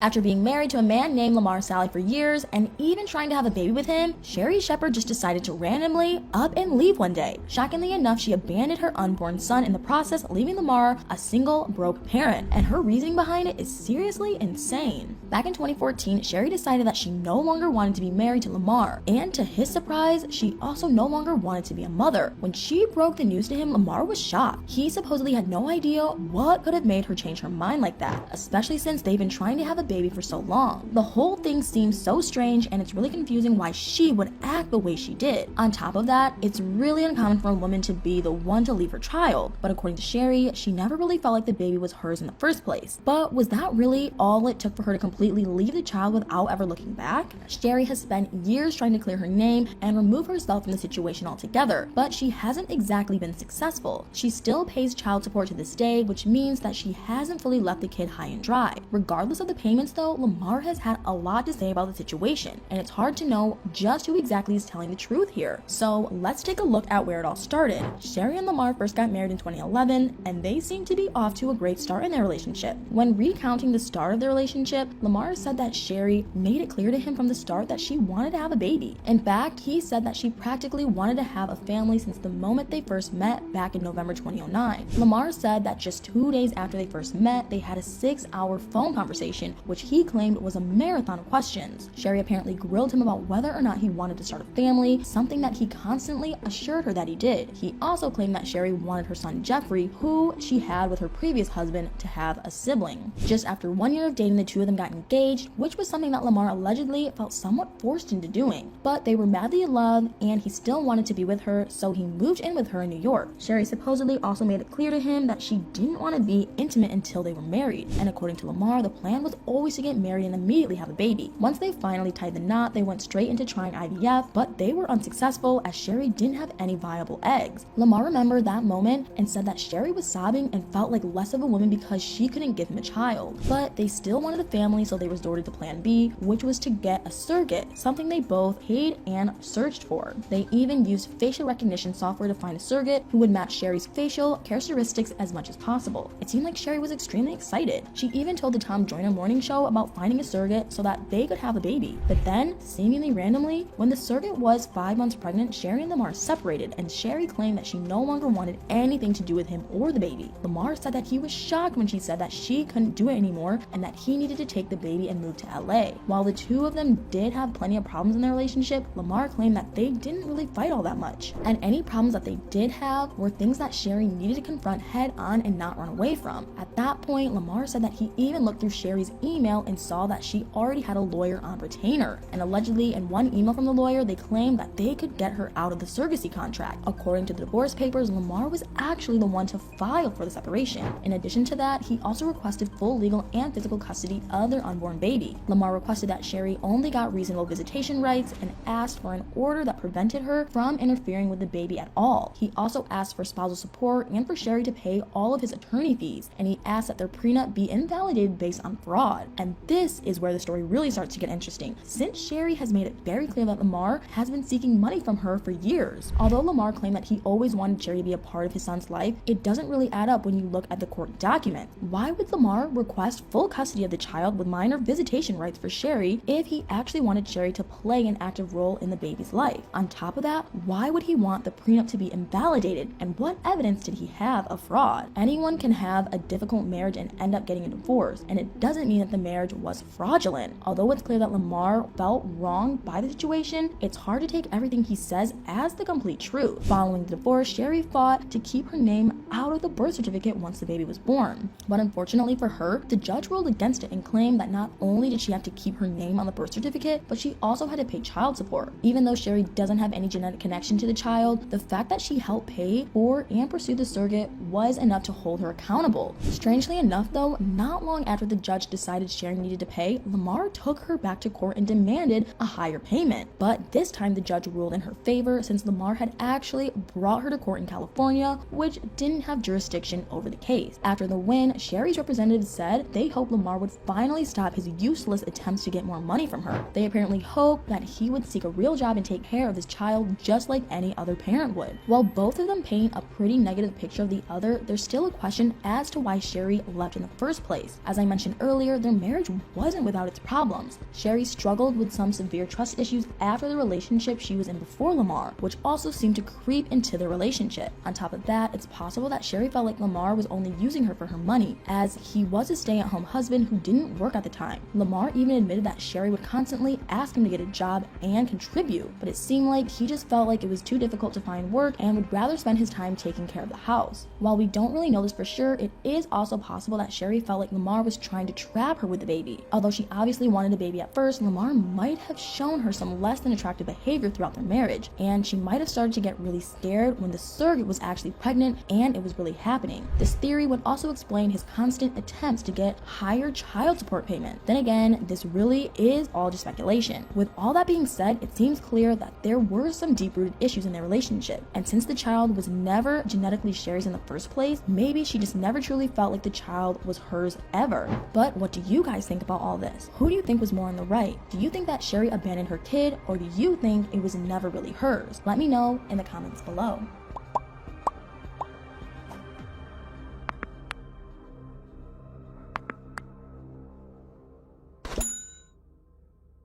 After being married to a man named Lamar Sally for years and even trying to have a baby with him, Sherri Shepherd just decided to randomly up and leave one day. Shockingly enough, she abandoned her unborn son in the process, leaving Lamar a single, broke parent, and her reasoning behind it is seriously insane. Back in 2014, Sherri decided that she no longer wanted to be married to Lamar, and to his surprise, she also no longer wanted to be a mother. When she broke the news to him, Lamar was shocked. He supposedly had no idea what could have made her change her mind like that, especially since they've been trying to have a baby for so long. The whole thing seems so strange, and it's really confusing why she would act the way she did. On top of that, it's really uncommon for a woman to be the one to leave her child, but according to Sherri, she never really felt like the baby was hers in the first place. But was that really all it took for her to completely leave the child without ever looking back? Sherri has spent years trying to clear her name and remove herself from the situation altogether, but she hasn't exactly been successful. She still pays child support to this day, which means that she hasn't fully left the kid high and dry. Regardless of the payments though, Lamar has had a lot to say about the situation, and it's hard to know just who exactly is telling the truth here. So let's take a look at where it all started. Sherri and Lamar first got married in 2011, and they seem to be off to a great start in their relationship. When recounting the start of their relationship, Lamar said that Sherri made it clear to him from the start that she wanted to have a baby. In fact, he said that she practically wanted to have a family since the moment they first met back in November 2009. Lamar said that just 2 days after they first met, they had a 6-hour phone conversation, which he claimed was a marathon of questions. Sherri apparently grilled him about whether or not he wanted to start a family, something that he constantly assured her that he did. He also claimed that Sherri wanted her son Jeffrey, who she had with her previous husband, to have a sibling. Just after 1 year of dating, the two of them got engaged, which was something that Lamar allegedly felt somewhat forced into doing. But they were madly in love, and he still wanted to be with her, so he moved in with her in New York. Sherri supposedly also made it clear to him that she didn't want to be intimate until they were married, and according to Lamar, the plan was always to get married and immediately have a baby. Once they finally tied the knot, they went straight into trying IVF, but they were unsuccessful as Sherri didn't have any viable eggs. Lamar remembered that moment and said that Sherri was sobbing and felt like less of a woman because she couldn't give him a child. But they still wanted a family, so they resorted to plan B, which was to get a surrogate, something they both paid and searched for. They even used facial recognition software to find a surrogate who would match Sherri's facial characteristics as much as possible. It seemed like Sherri was extremely excited. She even told the Tom Joyner morning show about finding a surrogate so that they could have a baby. But then, seemingly randomly, when the surrogate was 5 months pregnant, Sherri and Lamar separated, and Sherri claimed that she no longer wanted anything to do with him or the baby. Lamar said that he was shocked when she said that she couldn't do it anymore and that he needed to take the baby and move to LA. While the two of them did have plenty of problems in their relationship, Lamar claimed that they didn't really fight all that much. And any problems that they did have were things that Sherri needed to confront head on and not run away from. At that point, Lamar said that he even looked through Sherri's email and saw that she already had a lawyer on retainer, and allegedly in one email from the lawyer they claimed that they could get her out of the surrogacy contract. According to the divorce papers, Lamar was actually the one to file for the separation. In addition to that, he also requested full legal and physical custody of their unborn baby. Lamar requested that Sherri only got reasonable visitation rights and asked for an order that prevented her from interfering with the baby at all. He also asked for spousal support and for Sherri to pay all of his attorney fees, and he asked that their prenup be invalidated based on fraud. And this is where the story really starts to get interesting, since Sherri has made it very clear that Lamar has been seeking money from her for years. Although Lamar claimed that he always wanted Sherri to be a part of his son's life, it doesn't really add up when you look at the court document. Why would Lamar request full custody of the child with minor visitation rights for Sherri if he actually wanted Sherri to play an active role in the baby's life? On top of that, why would he want the prenup to be invalidated, and what evidence did he have of fraud? Anyone can have a difficult marriage and end up getting a divorce, and it doesn't mean that the marriage was fraudulent. Although it's clear that Lamar felt wronged by the situation, it's hard to take everything he says as the complete truth. Following the divorce, Sherri fought to keep her name out of the birth certificate once the baby was born. But unfortunately for her, the judge ruled against it and claimed that not only did she have to keep her name on the birth certificate, but she also had to pay child support. Even though Sherri doesn't have any genetic connection to the child, the fact that she helped pay for and pursue the surrogate was enough to hold her accountable. Strangely enough though, not long after the judge decided Sherri needed to pay, Lamar took her back to court and demanded a higher payment. But this time the judge ruled in her favor, since Lamar had actually brought her to court in California, which didn't have jurisdiction over the case. After the win, Sherri's representatives said they hoped Lamar would finally stop his useless attempts to get more money from her. They apparently hoped that he would seek a real job and take care of his child just like any other parent would. While both of them paint a pretty negative picture of the other, there's still a question as to why Sherri left in the first place. As I mentioned earlier, they're their marriage wasn't without its problems. Sherri struggled with some severe trust issues after the relationship she was in before Lamar, which also seemed to creep into their relationship. On top of that, it's possible that Sherri felt like Lamar was only using her for her money, as he was a stay-at-home husband who didn't work at the time. Lamar even admitted that Sherri would constantly ask him to get a job and contribute, but it seemed like he just felt like it was too difficult to find work and would rather spend his time taking care of the house. While we don't really know this for sure, it is also possible that Sherri felt like Lamar was trying to trap her with the baby. Although she obviously wanted a baby at first, Lamar might have shown her some less than attractive behavior throughout their marriage, and she might have started to get really scared when the surrogate was actually pregnant and it was really happening. This theory would also explain his constant attempts to get higher child support payment. Then again, this really is all just speculation. With all that being said, it seems clear that there were some deep-rooted issues in their relationship, and since the child was never genetically Sherri's in the first place, maybe she just never truly felt like the child was hers ever. But what do you guys think about all this? Who do you think was more on the right? Do you think that Sherri abandoned her kid, or do you think it was never really hers? Let me know in the comments below.